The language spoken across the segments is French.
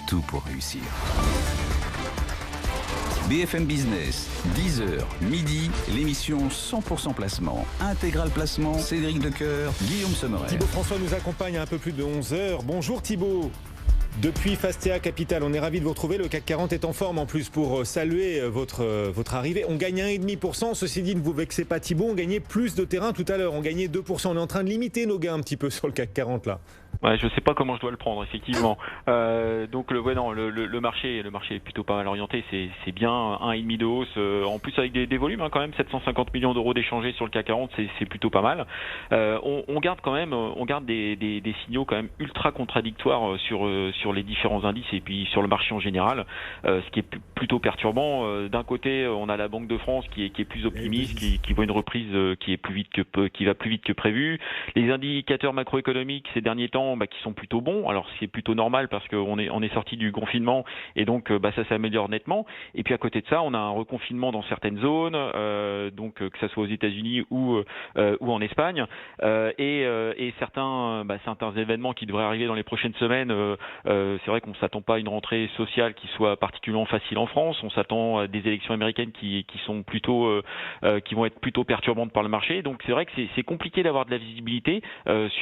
tout pour réussir. BFM Business, 10h, midi, l'émission 100% placement. Intégral placement, Cédric Decoeur, Guillaume Sommerer. Thibaut François nous accompagne à un peu plus de 11h. Bonjour Thibaut. Depuis Fastea Capital, on est ravis de vous retrouver. Le CAC 40 est en forme en plus pour saluer votre arrivée. On gagne 1,5%. Ceci dit, ne vous vexez pas Thibaut, on gagnait plus de terrain tout à l'heure. On gagnait 2%. On est en train de limiter nos gains un petit peu sur le CAC 40 là. Ouais, je sais pas comment je dois le prendre, effectivement. Donc le marché est plutôt pas mal orienté. C'est bien 1,5 de hausse. En plus avec des volumes quand même, 750 millions d'euros d'échangés sur le CAC 40, c'est plutôt pas mal. On garde quand même, des signaux quand même ultra contradictoires sur les différents indices et puis sur le marché en général. Ce qui est plutôt perturbant. D'un côté, on a la Banque de France qui est plus optimiste, qui voit une reprise qui va plus vite que prévu. Les indicateurs macroéconomiques ces derniers temps qui sont plutôt bons. Alors c'est plutôt normal parce qu'on est sorti du confinement et donc ça s'améliore nettement. Et puis à côté de ça, on a un reconfinement dans certaines zones, donc que ça soit aux États-Unis ou en Espagne, et certains événements qui devraient arriver dans les prochaines semaines. C'est vrai qu'on s'attend pas à une rentrée sociale qui soit particulièrement facile en France. On s'attend à des élections américaines qui vont être plutôt perturbantes par le marché. Donc c'est vrai que c'est compliqué d'avoir de la visibilité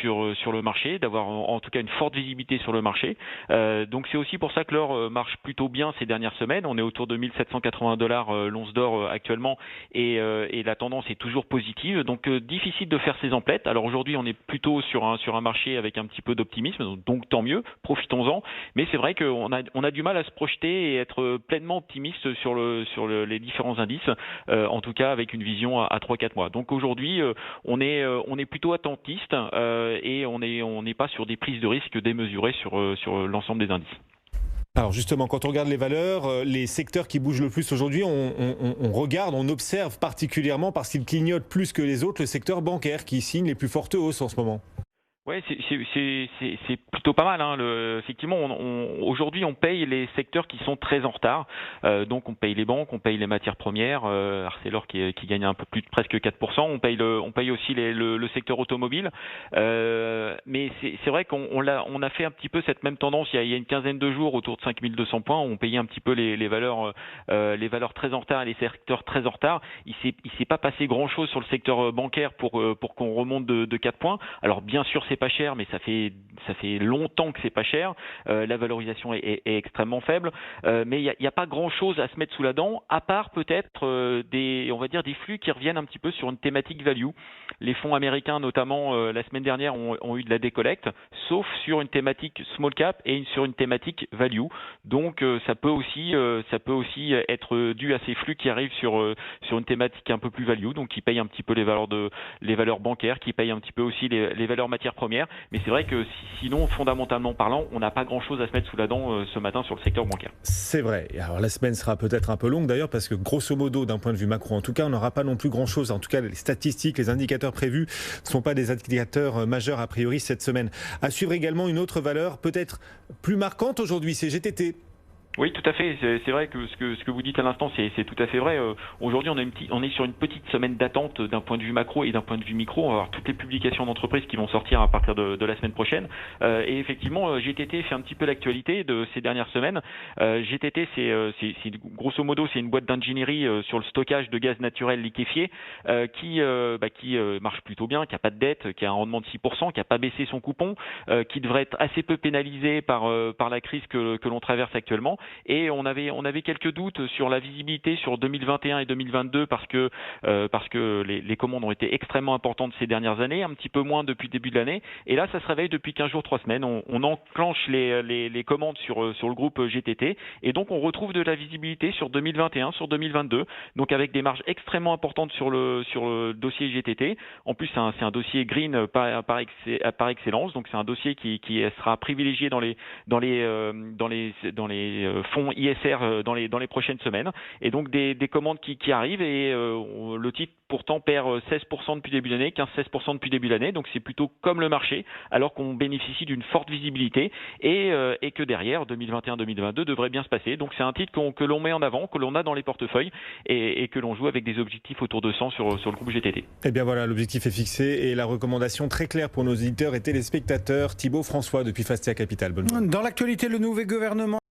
sur le marché, d'avoir en tout cas une forte visibilité sur le marché. Donc c'est aussi pour ça que l'or marche plutôt bien ces dernières semaines. On est autour de 1780 $ l'once d'or actuellement et la tendance est toujours positive. Donc difficile de faire ses emplettes. Alors aujourd'hui on est plutôt sur un marché avec un petit peu d'optimisme, donc tant mieux, profitons-en. Mais c'est vrai qu'on a du mal à se projeter et être pleinement optimiste sur les différents indices, en tout cas avec une vision à 3-4 mois. Donc aujourd'hui on est plutôt attentiste et on n'est pas sur des prises de risque démesurées sur l'ensemble des indices. Alors justement, quand on regarde les valeurs, les secteurs qui bougent le plus aujourd'hui, on regarde, on observe particulièrement parce qu'ils clignotent plus que les autres, le secteur bancaire qui signe les plus fortes hausses en ce moment. Ouais, c'est plutôt pas mal. Effectivement, aujourd'hui, on paye les secteurs qui sont très en retard. Donc, on paye les banques, on paye les matières premières. Arcelor qui gagne un peu plus de presque 4%. On paye aussi le secteur automobile. Mais c'est vrai qu'on a fait un petit peu cette même tendance il y a une quinzaine de jours autour de 5200 points. Où on payait un petit peu les valeurs très en retard et les secteurs très en retard. Il s'est pas passé grand chose sur le secteur bancaire pour qu'on remonte de 4 points. Alors, bien sûr, c'est pas cher, mais ça fait longtemps que c'est pas cher. La valorisation est extrêmement faible, mais il y a pas grand chose à se mettre sous la dent, à part peut-être des flux qui reviennent un petit peu sur une thématique value. Les fonds américains, notamment la semaine dernière, ont eu de la décollecte, sauf sur une thématique small cap et sur une thématique value. Donc ça peut aussi être dû à ces flux qui arrivent sur une thématique un peu plus value, donc qui payent un petit peu les valeurs bancaires, qui payent un petit peu aussi les valeurs matières premières. Mais c'est vrai que sinon, fondamentalement parlant, on n'a pas grand-chose à se mettre sous la dent ce matin sur le secteur bancaire. C'est vrai. Alors la semaine sera peut-être un peu longue d'ailleurs parce que grosso modo, d'un point de vue macro, en tout cas, on n'aura pas non plus grand-chose. En tout cas, les statistiques, les indicateurs prévus ne sont pas des indicateurs majeurs a priori cette semaine. À suivre également une autre valeur peut-être plus marquante aujourd'hui, c'est GTT. Oui, tout à fait. C'est vrai que ce que vous dites à l'instant, c'est tout à fait vrai. Aujourd'hui, on est sur une petite semaine d'attente d'un point de vue macro et d'un point de vue micro. On va avoir toutes les publications d'entreprises qui vont sortir à partir de la semaine prochaine. Et effectivement, GTT fait un petit peu l'actualité de ces dernières semaines. GTT, c'est grosso modo, c'est une boîte d'ingénierie sur le stockage de gaz naturel liquéfié qui marche plutôt bien, qui a pas de dette, qui a un rendement de 6%, qui a pas baissé son coupon, qui devrait être assez peu pénalisé par la crise que l'on traverse actuellement. Et on avait quelques doutes sur la visibilité sur 2021 et 2022 parce que les commandes ont été extrêmement importantes ces dernières années, un petit peu moins depuis le début de l'année. Et là, ça se réveille depuis 15 jours, 3 semaines. On enclenche les commandes sur le groupe GTT et donc on retrouve de la visibilité sur 2021, sur 2022. Donc avec des marges extrêmement importantes sur le dossier GTT. En plus, c'est un dossier green par excellence. Donc c'est un dossier qui sera privilégié dans les fonds ISR dans les prochaines semaines. Et donc des commandes qui arrivent et le titre pourtant perd 16% depuis début d'année, 15-16% depuis début d'année. Donc c'est plutôt comme le marché, alors qu'on bénéficie d'une forte visibilité et que derrière 2021-2022 devrait bien se passer. Donc c'est un titre que l'on met en avant, que l'on a dans les portefeuilles et que l'on joue avec des objectifs autour de 100 sur le groupe GTT. Et bien voilà, l'objectif est fixé et la recommandation très claire pour nos auditeurs et téléspectateurs. Thibaut François depuis Fastea Capital. Bonne journée. Dans l'actualité, le nouveau gouvernement